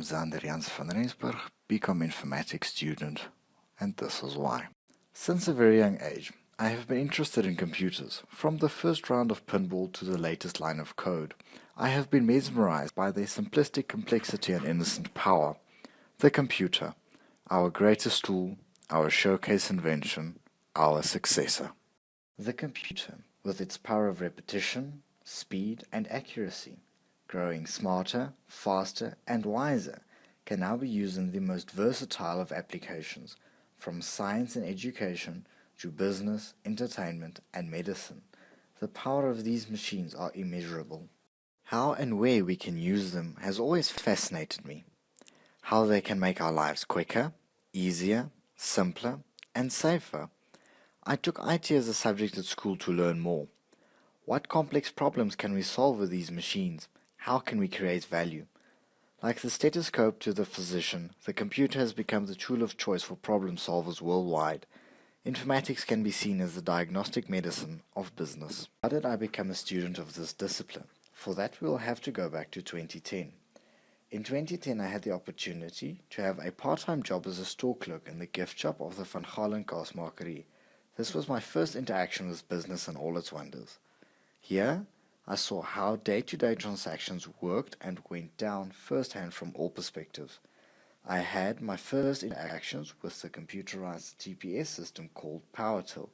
Xander Janse van Rensburg, BCom Informatics student, and this is why. Since a very young age, I have been interested in computers. From the first round of pinball to the latest line of code, I have been mesmerized by their simplistic complexity and innocent power. The computer, our greatest tool, our showcase invention, our successor. The computer, with its power of repetition, speed, and accuracy, growing smarter, faster, and wiser, can now be used in the most versatile of applications, from science and education to business, entertainment, and medicine. The power of these machines are immeasurable. How and where we can use them has always fascinated me. How they can make our lives quicker, easier, simpler, and safer. I took IT as a subject at school to learn more. What complex problems can we solve with these machines? How can we create value? Like the stethoscope to the physician, the computer has become the tool of choice for problem solvers worldwide. Informatics can be seen as the diagnostic medicine of business. How did I become a student of this discipline? For that we will have to go back to 2010. In 2010 I had the opportunity to have a part-time job as a store clerk in the gift shop of the Van Galen Kaasmakerie. This was my first interaction with business and all its wonders. Here, I saw how day-to-day transactions worked and went down firsthand from all perspectives. I had my first interactions with the computerized TPS system called PowerTill.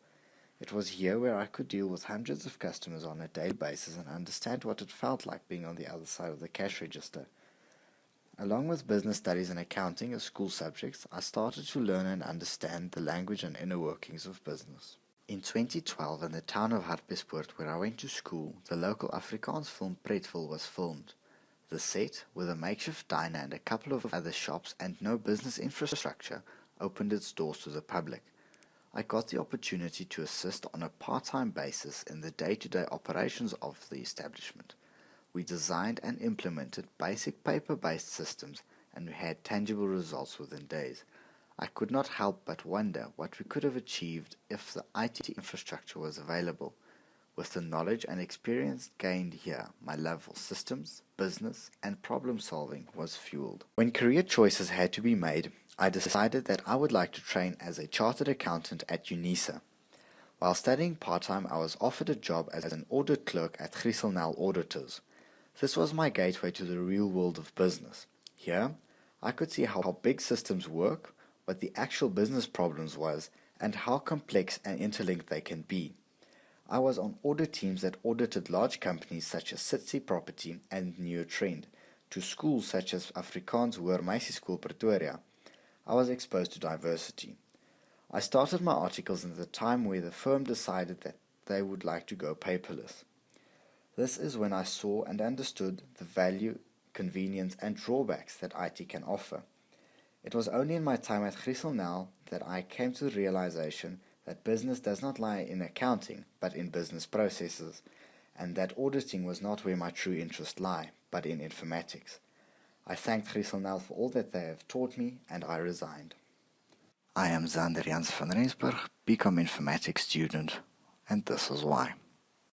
It was here where I could deal with hundreds of customers on a daily basis and understand what it felt like being on the other side of the cash register. Along with business studies and accounting as school subjects, I started to learn and understand the language and inner workings of business. In 2012, in the town of Hartbeespoort, where I went to school, the local Afrikaans film Pretville was filmed. The set, with a makeshift diner and a couple of other shops and no business infrastructure, opened its doors to the public. I got the opportunity to assist on a part-time basis in the day-to-day operations of the establishment. We designed and implemented basic paper-based systems, and we had tangible results within days. I could not help but wonder what we could have achieved if the IT infrastructure was available. With the knowledge and experience gained here, my love for systems, business, and problem solving was fueled. When career choices had to be made, I decided that I would like to train as a chartered accountant at UNISA. While studying part-time, I was offered a job as an audit clerk at Grieselnel Auditors. This was my gateway to the real world of business. Here, I could see how big systems work, what the actual business problems was, and how complex and interlinked they can be. I was on audit teams that audited large companies such as City Property and New Trend, to schools such as Afrikaans Hoër Meisieschool Pretoria. I was exposed to diversity. I started my articles in the time where the firm decided that they would like to go paperless. This is when I saw and understood the value, convenience, and drawbacks that IT can offer. It was only in my time at Grieselnel that I came to the realization that business does not lie in accounting, but in business processes, and that auditing was not where my true interests lie, but in informatics. I thanked Grieselnel for all that they have taught me, and I resigned. I am Xander Janse van Rensburg, BCom Informatics student, and this is why.